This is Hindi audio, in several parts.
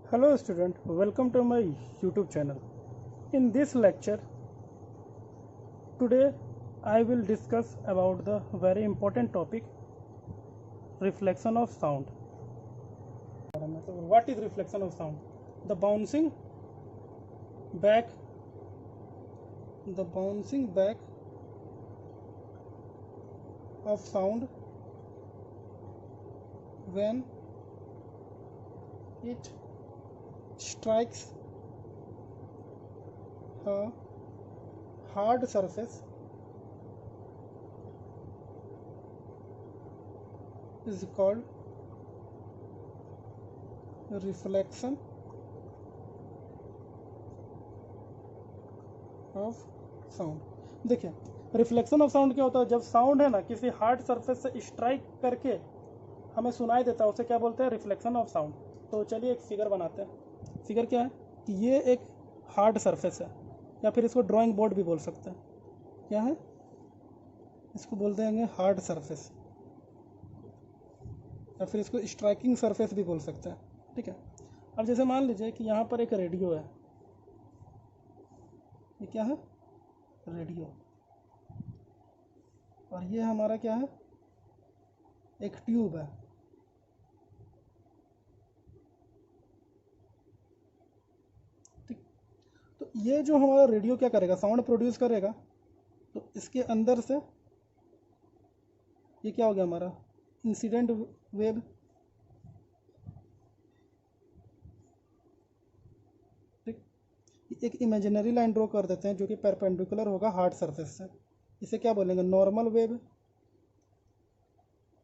Hello student, welcome to my YouTube channel. In this lecture, today I will discuss about the very important topic reflection of sound. So what is reflection of sound? The bouncing back of sound when it strikes a hard surface is called reflection of sound. देखिए, रिफ्लेक्शन ऑफ साउंड क्या होता है? जब साउंड है ना किसी हार्ड सरफेस से स्ट्राइक करके हमें सुनाई देता है, उसे क्या बोलते हैं? Reflection of sound. तो चलिए एक फिगर बनाते हैं। फिगर क्या है कि ये एक हार्ड सरफेस है, या फिर इसको ड्राइंग बोर्ड भी बोल सकते हैं। क्या है? इसको बोलते हैं हार्ड सरफेस, या फिर इसको स्ट्राइकिंग सरफेस भी बोल सकते हैं। ठीक है। अब जैसे मान लीजिए कि यहाँ पर एक रेडियो है। ये क्या है? रेडियो। और ये हमारा क्या है? एक ट्यूब है। ठीक। तो ये जो हमारा रेडियो क्या करेगा? साउंड प्रोड्यूस करेगा। तो इसके अंदर से ये क्या हो गया हमारा? Incident wave. ठीक। एक इमेजिनरी लाइन ड्रॉ कर देते हैं जो कि परपेंडिकुलर होगा हार्ड सरफेस से। इसे क्या बोलेंगे? Normal wave.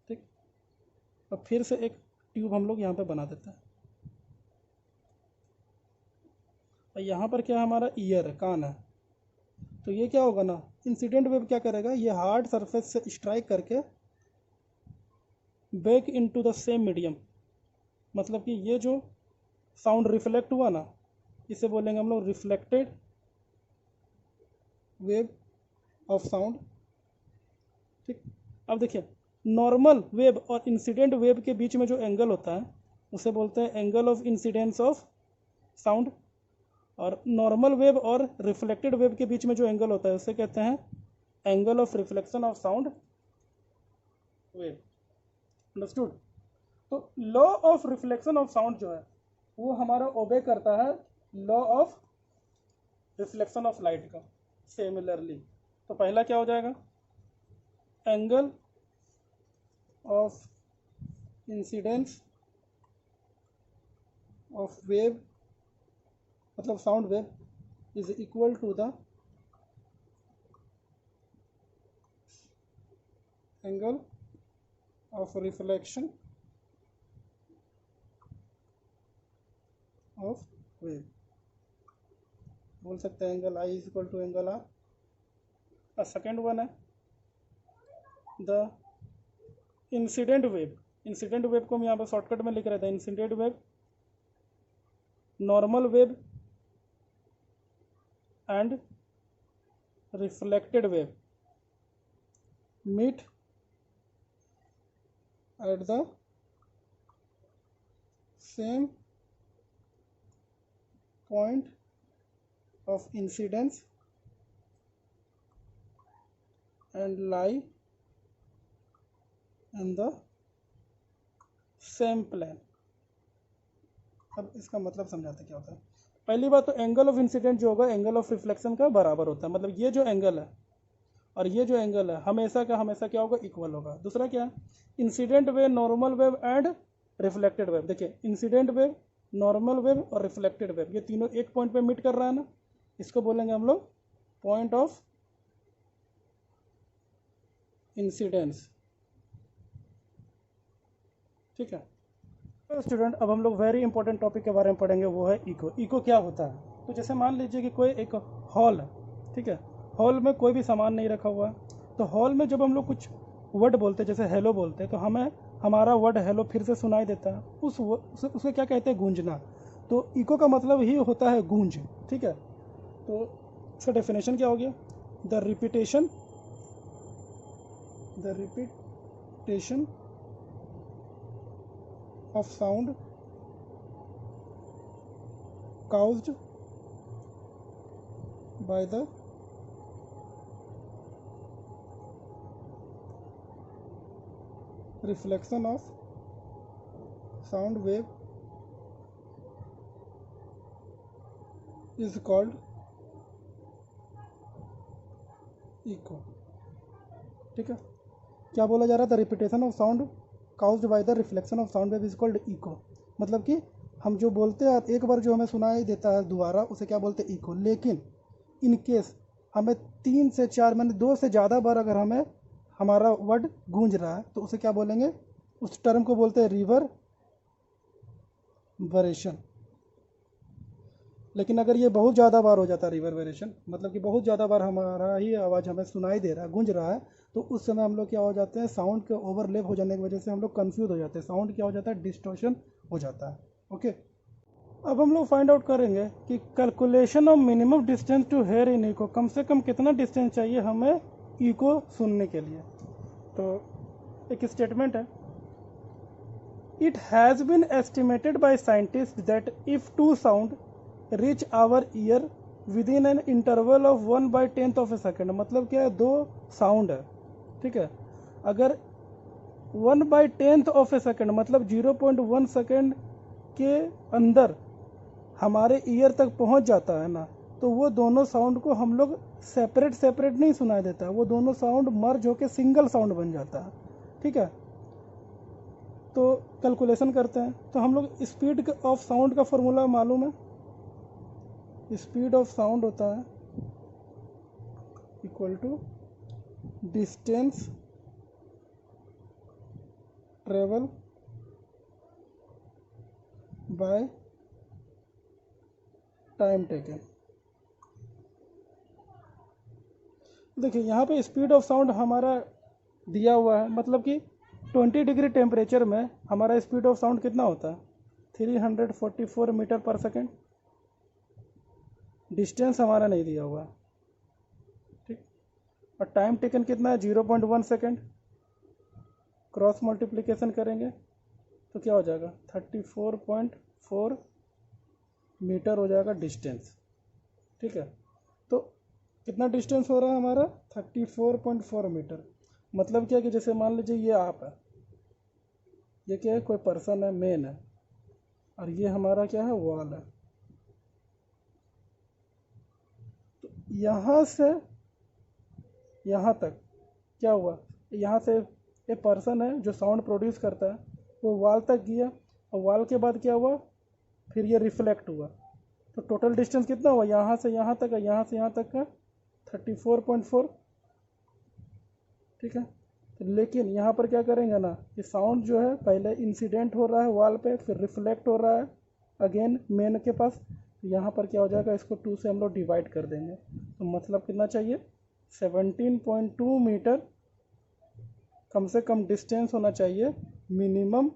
ठीक। और फिर से एक ट्यूब हम लोग यहाँ पे बना देते हैं। और यहाँ पर क्या हमारा ईयर है, कान है। तो ये क्या होगा ना, इंसिडेंट वेव क्या करेगा? ये हार्ड सरफेस से स्ट्राइक करके back into the same medium, मतलब कि ये जो साउंड रिफ्लेक्ट हुआ ना, इसे बोलेंगे हम लोग रिफ्लेक्टेड वेव ऑफ साउंड। ठीक। अब देखिए, नॉर्मल वेव और इंसिडेंट वेव के बीच में जो एंगल होता है उसे बोलते हैं angle of incidence of sound. और नॉर्मल वेव और रिफ्लेक्टेड वेव के बीच में जो एंगल होता है उसे कहते हैं angle of reflection of sound wave. Understood? तो law of reflection of sound जो है वो हमारा ओबे करता है law of reflection of light का। सिमिलरली, तो पहला क्या हो जाएगा? Angle of incidence of wave, मतलब sound wave, is equal to the angle of reflection of wave. बोल सकते हैं angle I is equal to angle R. और सेकेंड वन है the incident wave. Incident wave को हम यहाँ पर शॉर्टकट में लिख रहे थे, incident wave, normal wave and reflected wave meet at the same point of incidence and lie in the same plane। अब इसका मतलब समझाते क्या होता है। पहली बात तो एंगल ऑफ इंसिडेंट जो होगा एंगल ऑफ रिफ्लेक्शन का बराबर होता है, मतलब ये जो एंगल है और ये जो एंगल है हमेशा का हमेशा क्या होगा? इक्वल होगा। दूसरा क्या है? Incident wave, normal wave and reflected wave. देखिए, इंसिडेंट वेव, नॉर्मल वेव और रिफ्लेक्टेड वेव ये तीनों एक पॉइंट पे मीट कर रहा है ना, इसको बोलेंगे हम लोग पॉइंट ऑफ इंसिडेंस। ठीक है। तो स्टूडेंट, अब हम लोग वेरी इंपॉर्टेंट टॉपिक के बारे में पढ़ेंगे, वो है इको। इको क्या होता है? तो जैसे मान लीजिए कि कोई एक हॉल है। ठीक है। हॉल में कोई भी सामान नहीं रखा हुआ है। तो हॉल में जब हम लोग कुछ वर्ड बोलते हैं, जैसे हेलो बोलते हैं, तो हमें हमारा वर्ड हेलो फिर से सुनाई देता है। उसे क्या कहते हैं? गूंजना। तो इको का मतलब ही होता है गूंज। ठीक है। तो इसका डेफिनेशन क्या हो गया? The repetition of sound caused by the reflection of sound wave is called echo. ठीक है, क्या बोला जा रहा था? Repetition of sound caused by the reflection of sound wave is called echo. मतलब कि हम जो बोलते हैं एक बार जो हमें सुनाई देता है दोबारा, उसे क्या बोलते हैं? इको. लेकिन इन केस हमें 3 से 4 मैंने 2 से ज़्यादा बार अगर हमें हमारा वर्ड गूंज रहा है तो उसे क्या बोलेंगे? उस टर्म को बोलते हैं रिवर्बरेशन. लेकिन अगर ये बहुत ज़्यादा बार हो जाता है रिवर्बरेशन, मतलब कि बहुत ज़्यादा बार हमारा ही आवाज़ हमें सुनाई दे रहा है, गूंज रहा है, तो उस समय हम लोग क्या हो जाते हैं? साउंड के ओवरलैप हो जाने की वजह से हम लोग कंफ्यूज हो जाते हैं. साउंड क्या हो जाता है? डिस्टॉर्शन हो जाता है. ओके, अब हम लोग फाइंड आउट करेंगे कि calculation of minimum distance to hear in echo. कम से कम कितना डिस्टेंस चाहिए हमें इको सुनने के लिए. तो एक स्टेटमेंट है, it has been estimated by scientist that if two sound reach our ear within an interval of 1/10 of a second. मतलब क्या है? 2 साउंड है, ठीक है. अगर 1/10 ऑफ ए सेकेंड मतलब 0.1 सेकेंड के अंदर हमारे ईयर तक पहुंच जाता है ना, तो वो दोनों साउंड को हम लोग सेपरेट नहीं सुनाई देता है. वो दोनों साउंड मर्ज होकर सिंगल साउंड बन जाता है. ठीक है, तो कैलकुलेशन करते हैं. तो हम लोग स्पीड ऑफ साउंड का फॉर्मूला मालूम है. स्पीड ऑफ साउंड होता है equal to distance travel by time taken. देखिए यहाँ पे स्पीड ऑफ साउंड हमारा दिया हुआ है, मतलब कि 20 डिग्री टेम्परेचर में हमारा स्पीड ऑफ साउंड कितना होता है? 344 मीटर पर सेकेंड. डिस्टेंस हमारा नहीं दिया हुआ, ठीक. और टाइम टेकन कितना है? 0.1 सेकेंड. क्रॉस मल्टीप्लिकेशन करेंगे तो क्या हो जाएगा? 34.4 मीटर हो जाएगा डिस्टेंस. ठीक है, तो कितना डिस्टेंस हो रहा है हमारा? 34.4 मीटर. मतलब क्या कि जैसे मान लीजिए ये आप है, ये क्या है? कोई पर्सन है, मेन है, और ये हमारा क्या है? वॉल है. तो यहाँ से यहाँ तक क्या हुआ? यहाँ से एक पर्सन है जो साउंड प्रोड्यूस करता है, वो वॉल तक गया, और वॉल के बाद क्या हुआ? फिर ये रिफ्लेक्ट हुआ. तो टोटल डिस्टेंस कितना हुआ? यहाँ से यहाँ तक है, यहाँ से यहाँ तक का 34.4. ठीक है, तो लेकिन यहाँ पर क्या करेंगे ना, कि साउंड जो है पहले इंसिडेंट हो रहा है वॉल पे, फिर रिफ्लेक्ट हो रहा है अगेन मेन के पास. यहाँ पर क्या हो जाएगा? इसको 2 से हम लोग डिवाइड कर देंगे. तो मतलब कितना चाहिए? 17.2 मीटर कम से कम डिस्टेंस होना चाहिए मिनिमम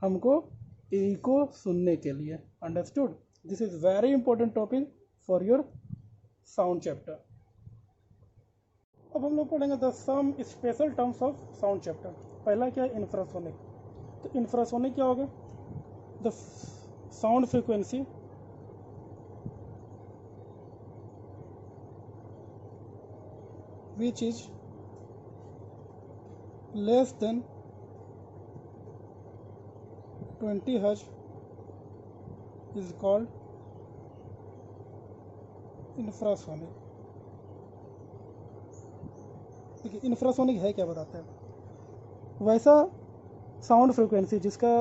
हमको इको सुनने के लिए. Understood? This is very important topic for your sound chapter. अब हम लोग पढ़ेंगे the some special terms of sound chapter. पहला क्या है? इंफ्रासोनिक. तो इंफ्रासोनिक क्या होगा? The sound frequency which is less than 20 Hz is called infrasonic. देखिए इंफ्रासोनिक है क्या, बताते हैं. वैसा साउंड फ्रीक्वेंसी जिसका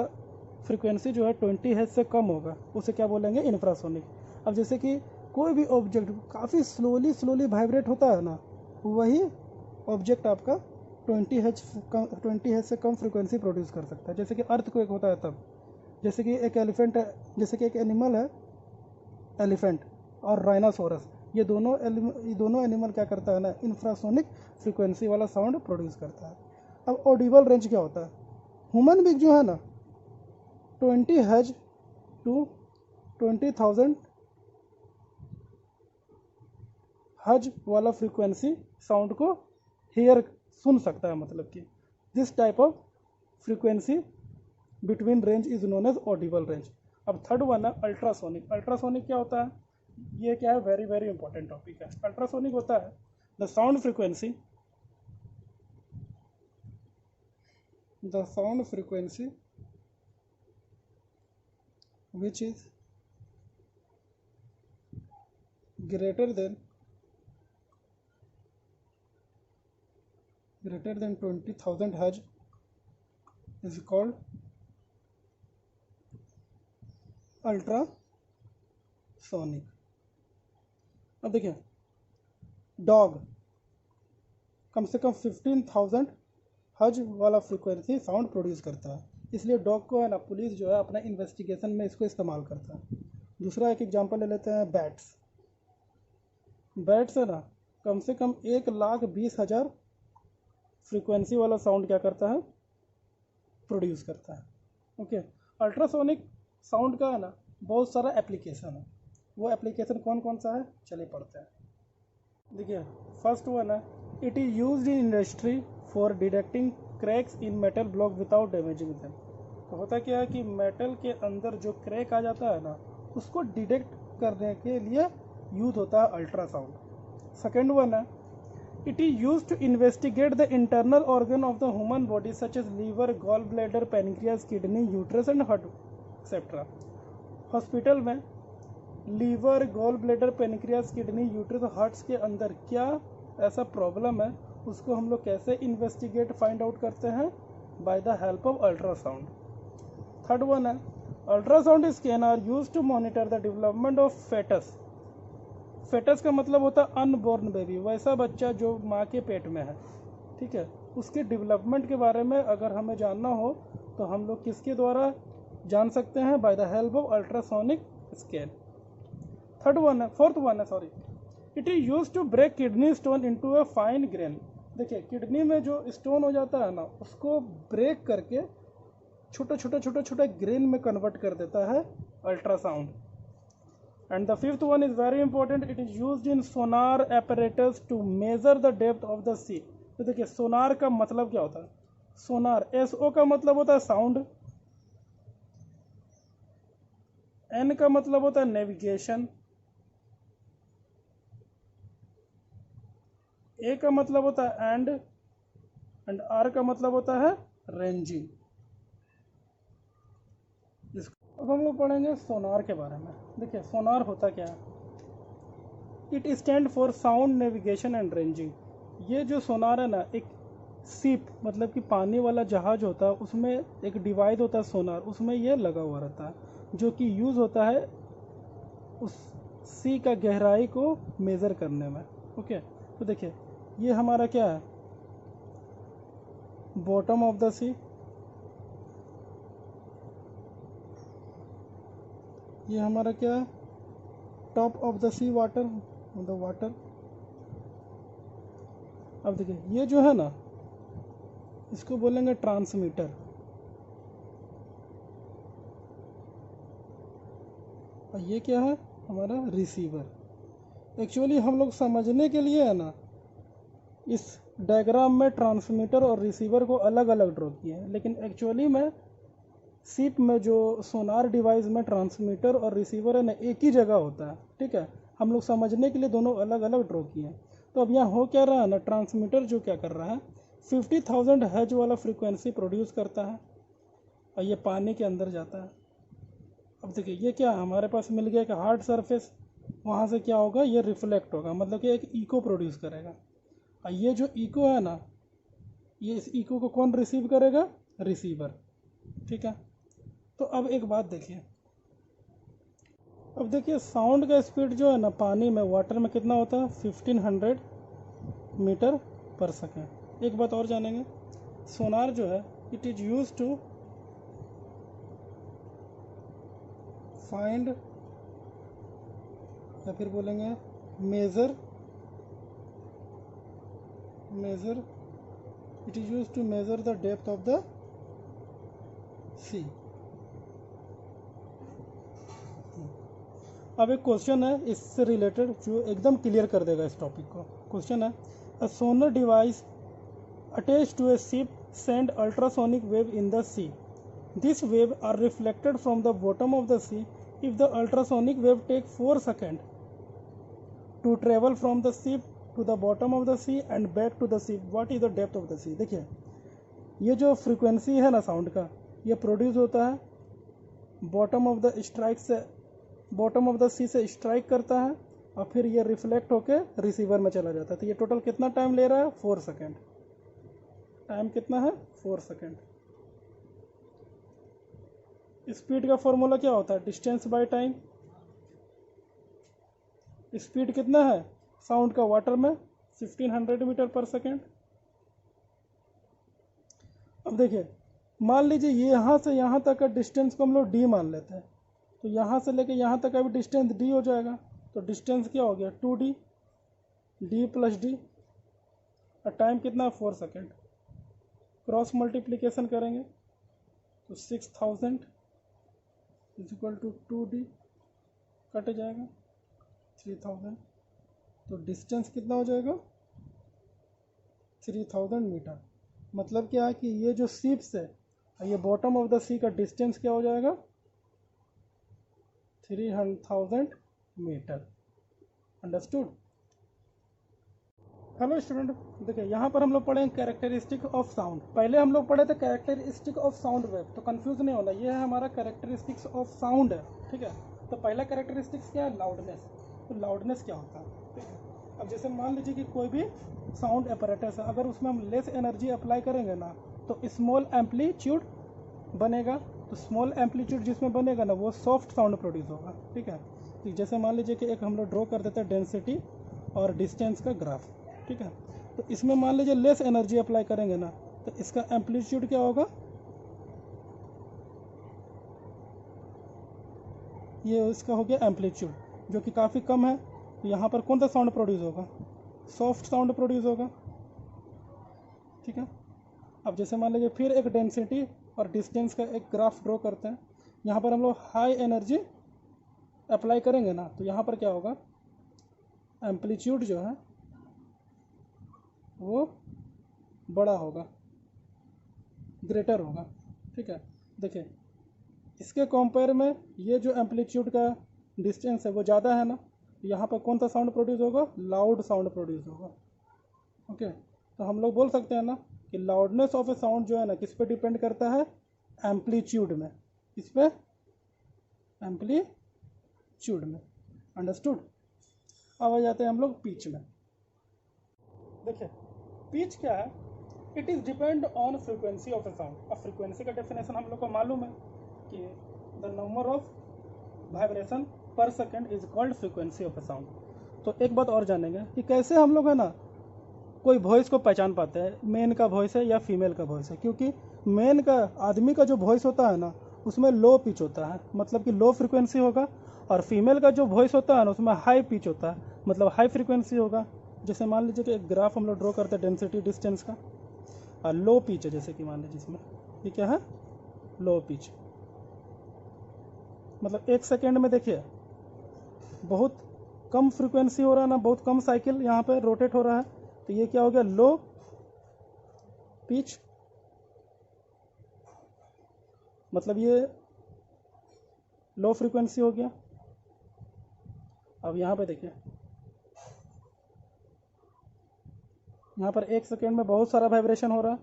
फ्रीक्वेंसी जो है 20 Hz से कम होगा उसे क्या बोलेंगे? इंफ्रासोनिक. अब जैसे कि कोई भी ऑब्जेक्ट काफ़ी स्लोली वाइब्रेट होता है ना, वही ऑब्जेक्ट आपका 20 Hz से कम फ्रीक्वेंसी प्रोड्यूस कर सकता है. जैसे कि अर्थक्वेक होता है तब. जैसे कि एक एलिफेंट है, जैसे कि एक एनिमल है एलिफेंट और राइनासोरस, ये दोनों एनिमल क्या करता है ना? इंफ्रासोनिक फ्रीक्वेंसी वाला साउंड प्रोड्यूस करता है. अब ऑडिबल रेंज क्या होता है? ह्यूमन बीइंग जो है ना 20 Hz टू 20,000 हज वाला फ्रीक्वेंसी साउंड को हेयर सुन सकता है. मतलब कि this type of frequency between range is known as audible range. अब थर्ड वन है अल्ट्रासोनिक। अल्ट्रासोनिक क्या होता है, ये क्या है, वेरी वेरी इंपॉर्टेंट टॉपिक है। अल्ट्रासोनिक होता है the sound frequency which is greater than 20,000 Hz is called ultrasonic. अब देखिए डॉग कम से कम 15,000 हर्ज वाला फ्रीक्वेंसी साउंड प्रोड्यूस करता है, इसलिए डॉग को है ना पुलिस जो है अपना इन्वेस्टिगेशन में इसको इस्तेमाल करता है। दूसरा एक एग्जांपल ले लेते हैं बैट्स। बैट्स है ना कम से कम 1,20,000 फ्रीक्वेंसी वाला साउंड क्या करता है, प्रोड्यूस करता है। ओके, अल्ट्रासोनिक साउंड का है ना बहुत सारा एप्लीकेशन है। वो एप्लीकेशन कौन कौन सा है, चलिए पढ़ते हैं। देखिए फर्स्ट वन है it is used in industry for detecting cracks in metal block without damaging them. तो होता क्या है कि मेटल के अंदर जो क्रैक आ जाता है ना उसको डिटेक्ट करने के लिए यूज होता है अल्ट्रासाउंड। सेकेंड वन है it is use to investigate the internal organ of the human body such as liver, gall bladder, pancreas, kidney, uterus and heart etcetera. Hospital में liver, gall bladder, pancreas, kidney, uterus, hearts के अंदर क्या ऐसा प्रॉब्लम है उसको हम लोग कैसे इन्वेस्टिगेट फाइंड आउट करते हैं, by the help of ultrasound. Third one है ultrasound scan are use to monitor the development of fetus. Fetus का मतलब होता है अनबॉर्न बेबी, वैसा बच्चा जो माँ के पेट में है, ठीक है, उसके डेवलपमेंट के बारे में अगर हमें जानना हो तो हम लोग किसके द्वारा जान सकते हैं, by the help of ultrasonic scan. Fourth one है it is use to break kidney stone into a fine grain. देखिए किडनी में जो स्टोन हो जाता है ना उसको ब्रेक करके छोटा ग्रेन में कन्वर्ट कर देता है ultrasound. And the fifth one is very important it is used in sonar apparatus to measure the depth of the sea. तो देखिए सोनार का मतलब क्या होता है, सोनार एसओ का मतलब होता है साउंड, एन का मतलब होता है नेविगेशन, ए का मतलब होता है एंड आर का मतलब होता है रेंजिंग। अब हम लोग पढ़ेंगे सोनार के बारे में। देखिए सोनार होता क्या है, it stand for sound navigation and ranging. ये जो सोनार है ना एक शिप मतलब कि पानी वाला जहाज होता है उसमें एक डिवाइस होता है सोनार, उसमें ये लगा हुआ रहता है जो कि यूज़ होता है उस सी का गहराई को मेज़र करने में। ओके, तो देखिए ये हमारा क्या है, बॉटम ऑफ द सी, ये हमारा क्या है, top of the sea water, the water. अब देखिए ये जो है ना इसको बोलेंगे ट्रांसमीटर, और ये क्या है हमारा रिसीवर। एक्चुअली हम लोग समझने के लिए है ना इस डायग्राम में ट्रांसमीटर और रिसीवर को अलग अलग ड्रॉ किए हैं, लेकिन एक्चुअली में शिप में जो सोनार डिवाइस में ट्रांसमीटर और रिसीवर है ना एक ही जगह होता है, ठीक है। हम लोग समझने के लिए दोनों अलग अलग ड्रॉ किए हैं। तो अब यहाँ हो क्या रहा है ना, ट्रांसमीटर जो क्या कर रहा है 50,000 हर्ट्ज वाला फ्रीक्वेंसी प्रोड्यूस करता है और ये पानी के अंदर जाता है। अब देखिए ये क्या हमारे पास मिल गया कि हार्ड सरफेस, वहाँ से क्या होगा ये रिफ्लेक्ट होगा, मतलब कि एक इको प्रोड्यूस करेगा। और ये जो इको है ना ये इस इको को कौन रिसीव करेगा, रिसीवर, ठीक है। तो अब एक बात देखिए, अब देखिए साउंड का स्पीड जो है ना पानी में वाटर में कितना होता है 1500 मीटर पर सेकेंड। एक बात और जानेंगे, सोनार जो है it is use to find या फिर बोलेंगे measure it is use to measure the depth of the sea. अब एक क्वेश्चन है इससे रिलेटेड जो एकदम क्लियर कर देगा इस टॉपिक को। क्वेश्चन है a sonar device attach to a ship send ultrasonic wave in the sea. This wave are reflected from the bottom of the sea if the ultrasonic wave take 4 seconds to travel from the ship to the bottom of the sea and back to the ship. What is the depth of the sea? देखिए ये जो फ्रीक्वेंसी है ना साउंड का, ये प्रोड्यूस होता है बॉटम ऑफ द स्ट्राइक से, बॉटम ऑफ द सी से स्ट्राइक करता है और फिर ये रिफ्लेक्ट होके रिसीवर में चला जाता है। तो ये टोटल कितना टाइम ले रहा है? 4 सेकेंड। टाइम कितना है? 4 सेकेंड। स्पीड का फॉर्मूला क्या होता है? Distance by time. स्पीड कितना है साउंड का वाटर में? 1500 मीटर पर सेकेंड। अब देखिए मान लीजिए यहाँ से यहाँ तक का डिस्टेंस को हम लोग डी मान लेते हैं, तो यहाँ से लेके यहाँ तक का भी डिस्टेंस डी हो जाएगा। तो डिस्टेंस क्या हो गया? 2d, डी प्लस डी, और टाइम कितना? 4 सेकेंड। क्रॉस मल्टीप्लिकेशन करेंगे तो 6000 is equal to 2d, cut जाएगा 3000, तो डिस्टेंस कितना हो जाएगा? 3000 मीटर। मतलब क्या है कि ये जो शिप से ये बॉटम ऑफ द सी का डिस्टेंस क्या हो जाएगा? 300,000 मीटर। अंडरस्टूड? हेलो स्टूडेंट, देखिए यहाँ पर हम लोग पढ़े कैरेक्टरिस्टिक ऑफ साउंड। पहले हम लोग पढ़े थे कैरेक्टरिस्टिक ऑफ साउंड वेव, तो कंफ्यूज नहीं होना, ये है हमारा कैरेक्टरिस्टिक्स ऑफ साउंड है, ठीक है। तो पहला कैरेक्टरिस्टिक्स क्या है? लाउडनेस। तो लाउडनेस क्या होता है, ठीक है। अब जैसे मान लीजिए कि कोई भी साउंड अपैरेटस है, अगर उसमें हम लेस एनर्जी अप्लाई करेंगे ना तो स्मॉल एम्पलीट्यूड बनेगा। तो स्मॉल एम्पलीट्यूड जिसमें बनेगा ना वो सॉफ्ट साउंड प्रोड्यूस होगा, ठीक है। तो जैसे मान लीजिए कि एक हम लोग ड्रॉ कर देते हैं डेंसिटी और डिस्टेंस का ग्राफ, ठीक है। तो इसमें मान लीजिए लेस एनर्जी अप्लाई करेंगे ना तो इसका एम्पलीट्यूड क्या होगा? ये इसका हो गया एम्पलीट्यूड, जो कि काफ़ी कम है। तो यहाँ पर कौन सा साउंड प्रोड्यूस होगा? सॉफ्ट साउंड प्रोड्यूस होगा, ठीक है। अब जैसे मान लीजिए फिर एक डेंसिटी और डिस्टेंस का एक ग्राफ ड्रॉ करते हैं। यहाँ पर हम लोग हाई एनर्जी अप्लाई करेंगे ना तो यहाँ पर क्या होगा? एम्पलीट्यूड जो है वो बड़ा होगा, ग्रेटर होगा, ठीक है। देखिए इसके कंपेयर में ये जो एम्पलीट्यूड का डिस्टेंस है वो ज़्यादा है ना, यहाँ पर कौन सा साउंड प्रोड्यूस होगा? लाउड साउंड प्रोड्यूस होगा, ओके। तो हम लोग बोल सकते हैं ना कि लाउडनेस ऑफ ए साउंड जो है ना किस पे डिपेंड करता है? एम्पलीट्यूड में। किस पे? एम्पलीट्यूड में। अंडरस्टूड? अब आ जाते हैं हम लोग पिच में। देखिए पिच क्या है? It is depend on frequency of A sound. अब फ्रीक्वेंसी का डेफिनेशन हम लोग को मालूम है कि द नंबर ऑफ वाइब्रेशन पर second is called frequency of A sound. तो एक बात और जानेंगे कि कैसे हम लोग है ना कोई वॉइस को पहचान पाते हैं, मेन का वॉइस है या फीमेल का वॉइस है। क्योंकि मेन का आदमी का जो वॉइस होता है ना उसमें लो पिच होता है, मतलब कि लो फ्रीक्वेंसी होगा, और फीमेल का जो वॉइस होता है ना उसमें हाई पिच होता है, मतलब हाई फ्रीक्वेंसी होगा। जैसे मान लीजिए कि एक ग्राफ हम लोग ड्रॉ करते हैं डेंसिटी डिस्टेंस का, और लो पिच है, जैसे कि मान लीजिए इसमें ये क्या है? Low pitch. मतलब 1 सेकेंड में देखिए बहुत कम फ्रीक्वेंसी हो रहा है ना, बहुत कम साइकिल यहाँ पे रोटेट हो रहा है, तो ये क्या हो गया? Low pitch. मतलब ये लो फ्रीक्वेंसी हो गया। अब यहाँ पे देखिए यहाँ पर 1 सेकेंड में बहुत सारा वाइब्रेशन हो रहा है,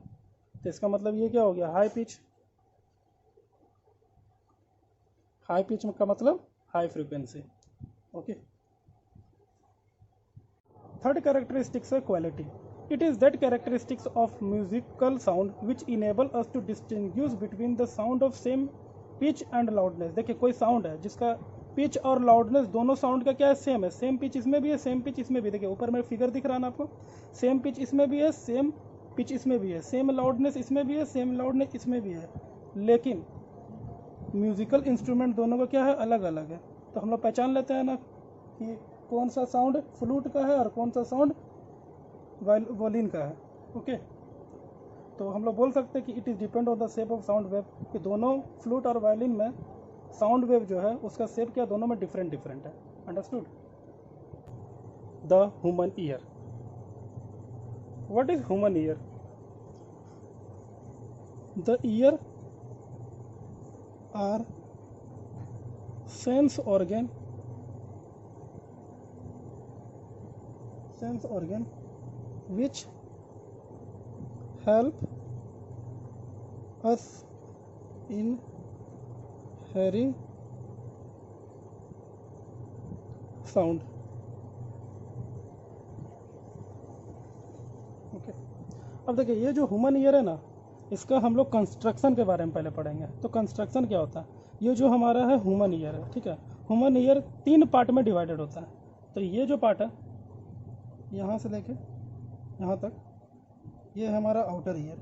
तो इसका मतलब ये क्या हो गया? High pitch. हाई पिच का मतलब high frequency, okay. Third characteristics है quality. It is that characteristics of musical sound which enable us to distinguish between the sound of same pitch and loudness. देखिए कोई साउंड है जिसका पिच और लाउडनेस दोनों साउंड का क्या है? सेम है। सेम पिच इसमें भी है, सेम पिच इसमें भी। देखिए ऊपर में फिगर दिख रहा है ना आपको, सेम पिच इसमें भी है, सेम पिच इसमें भी है, सेम लाउडनेस इसमें भी है, सेम लाउडनेस इसमें भी है। लेकिन म्यूजिकल इंस्ट्रूमेंट दोनों का क्या है? अलग अलग है। तो हम लोग पहचान लेते हैं ना कि कौन सा साउंड फ्लूट का है और कौन सा साउंड वायलिन का है, ओके। तो हम लोग बोल सकते हैं कि it is depend on the shape of sound wave, कि दोनों फ्लूट और वायलिन में साउंड वेव जो है उसका शेप क्या दोनों में डिफरेंट डिफरेंट है। Understood? The human ear. What is human ear? The year are sense organ which help us in hearing sound. Okay, अब देखिए ये जो ह्यूमन ईयर है ना, इसका हम लोग कंस्ट्रक्शन के बारे में पहले पढ़ेंगे। तो कंस्ट्रक्शन क्या होता है, ये जो हमारा है ह्यूमन ईयर है, ठीक है। ह्यूमन ईयर 3 पार्ट में डिवाइडेड होता है। तो ये जो पार्ट है यहाँ से लेके यहाँ तक, ये है हमारा आउटर ईयर।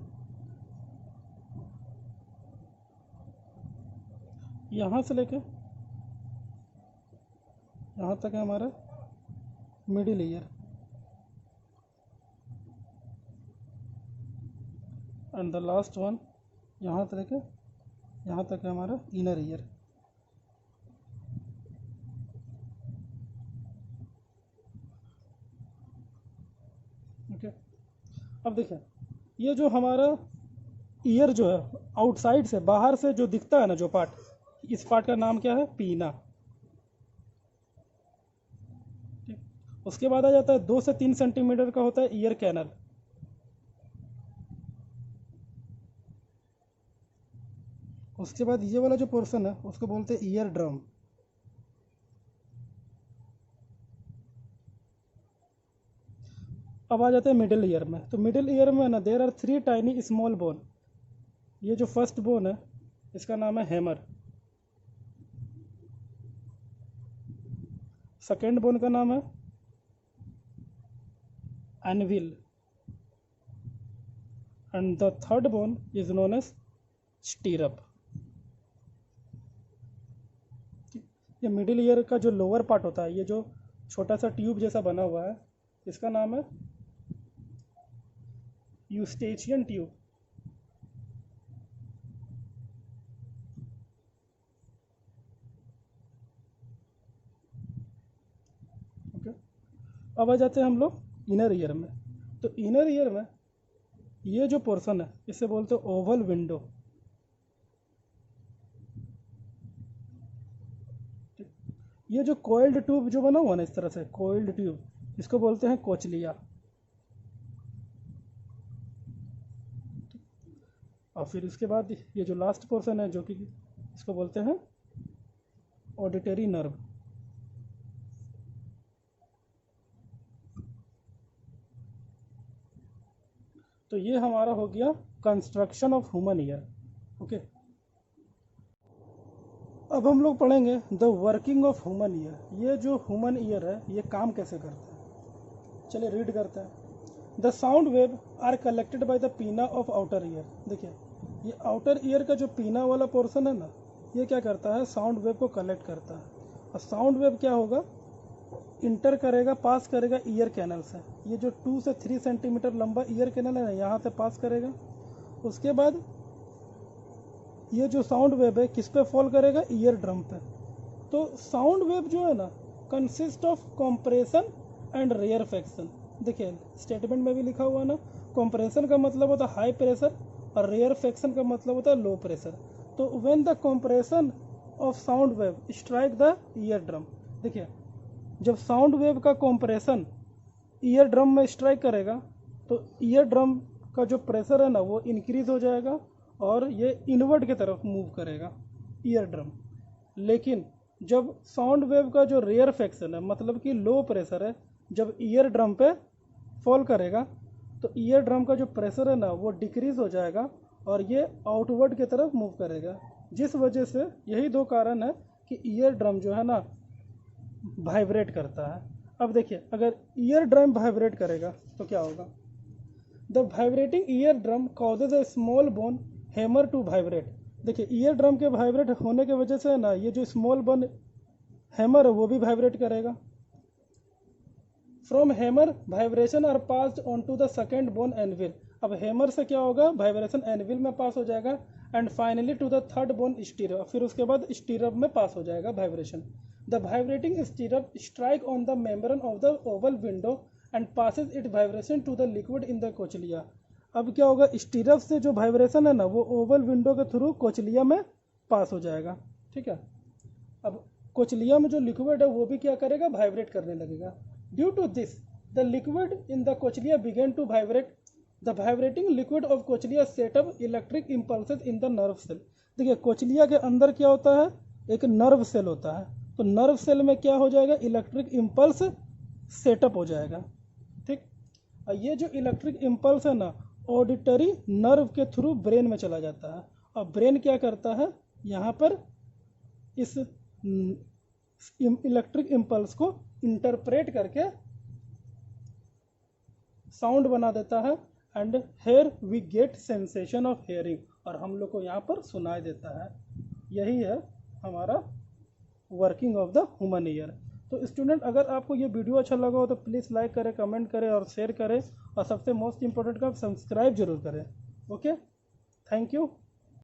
यहाँ से लेके यहाँ तक है हमारा middle ear, and the last one यहाँ से लेके यहाँ तक है हमारा इनर ईयर। ओके, अब देखिए ये जो हमारा ईयर जो है आउटसाइड से, बाहर से जो दिखता है ना जो पार्ट, इस पार्ट का नाम क्या है, पीना। उसके बाद आ जाता है 2 से 3 सेंटीमीटर का होता है ईयर कैनल। उसके बाद ये वाला जो पोर्शन है उसको बोलते हैं ईयर ड्रम। अब आ जाते हैं मिडिल ईयर में। तो मिडिल ईयर में ना there are 3 tiny small bone. ये जो फर्स्ट बोन है इसका नाम है हैमर, सेकेंड बोन का नाम है anvil, and the third bone is known as stirrup. ये मिडिल ईयर का जो लोअर पार्ट होता है, ये जो छोटा सा ट्यूब जैसा बना हुआ है, इसका नाम है यूस्टेचियन ट्यूब। ओके, अब आ जाते हैं हम लोग इनर ईयर में। तो इनर ईयर में ये जो पोर्शन है इसे बोलते हैं ओवल विंडो। ये जो कोइल्ड ट्यूब जो बना हुआ ना इस तरह से, कोइल्ड ट्यूब, इसको बोलते हैं कोचलिया। और फिर उसके बाद ये जो लास्ट पोर्शन है जो कि इसको बोलते हैं ऑडिटरी नर्व। तो ये हमारा हो गया construction of human ear. Okay, अब हम लोग पढ़ेंगे the working of human ear. ये जो ह्यूमन ईयर है ये काम कैसे करता है, चलिए रीड करते हैं। The sound wave are collected by the pinna of outer ear. देखिए ये आउटर ईयर का जो पीना वाला पोर्शन है ना, ये क्या करता है, साउंड वेव को कलेक्ट करता है। और साउंड वेव क्या होगा, इंटर करेगा, पास करेगा ईयर कैनल से। ये जो 2 से 3 सेंटीमीटर लंबा ईयर कैनल है ना, यहाँ से पास करेगा। उसके बाद ये जो साउंड वेव है किस पे फॉल करेगा, ईयर ड्रम पे। तो साउंड वेव जो है ना consist of compression and rarefaction. देखिए स्टेटमेंट में भी लिखा हुआ है ना, कंप्रेशन का मतलब होता है हाई प्रेशर और रेयरफेक्शन का मतलब होता है लो प्रेशर। तो when the compression of sound wave strike the ear drum, देखिए जब साउंड वेव का कंप्रेशन ईयर ड्रम में स्ट्राइक करेगा तो ईयर ड्रम का जो प्रेशर है ना वो इंक्रीज हो जाएगा और ये इनवर्ट की तरफ मूव करेगा ईयर ड्रम। लेकिन जब साउंड वेव का जो रेयरफेक्शन है मतलब कि लो प्रेशर है, जब ईयर ड्रम पे फॉल करेगा तो ईयर ड्रम का जो प्रेशर है ना वो डिक्रीज हो जाएगा और ये आउटवर्ड की तरफ मूव करेगा। जिस वजह से यही 2 कारण है कि ईयर ड्रम जो है ना वाइब्रेट करता है। अब देखिए अगर ईयर ड्रम वाइब्रेट करेगा तो क्या होगा, the vibrating ear drum causes a small bone hammer to vibrate. देखिए ईयर ड्रम के वाइब्रेट होने की वजह से ना ये जो स्मॉल बोन हैमर है वो भी वाइब्रेट करेगा। From hammer vibration are passed on to the second bone anvil. अब हैमर से क्या होगा, वाइब्रेशन एनविल में पास हो जाएगा and finally to the third bone stirrup, फिर उसके बाद स्टीरप में पास हो जाएगा vibration. The vibrating stirrup strike on the membrane of the oval window and passes it vibration to the liquid in the cochlea. अब क्या होगा, स्टीरप से जो वाइब्रेशन है ना वो ओवल विंडो के थ्रू कोचलिया में पास हो जाएगा। ठीक है, अब कोचलिया में जो लिक्विड है वो भी क्या करेगा, वाइब्रेट करने लगेगा। Due to this the liquid in the cochlea begin to vibrate. The vibrating liquid of cochlea set up electric impulses in the nerve cell. देखिए कोचलिया के अंदर क्या होता है, एक नर्व सेल होता है, तो नर्व सेल में क्या हो जाएगा, इलेक्ट्रिक इम्पल्स सेटअप हो जाएगा। ठीक, और ये जो इलेक्ट्रिक इम्पल्स है ना, ऑडिटरी नर्व के थ्रू ब्रेन में चला जाता है, और ब्रेन क्या करता है, यहाँ पर इस इलेक्ट्रिक इम्पल्स को इंटरप्रेट करके साउंड बना देता है, and here we get sensation of hearing, और हम लोग को यहाँ पर सुनाई देता है। यही है हमारा working of the human ear. तो स्टूडेंट, अगर आपको ये वीडियो अच्छा लगा हो तो प्लीज़ लाइक करें, कमेंट करें और शेयर करें, और सबसे मोस्ट इम्पोर्टेंट का सब्सक्राइब जरूर करें। Okay, thank you.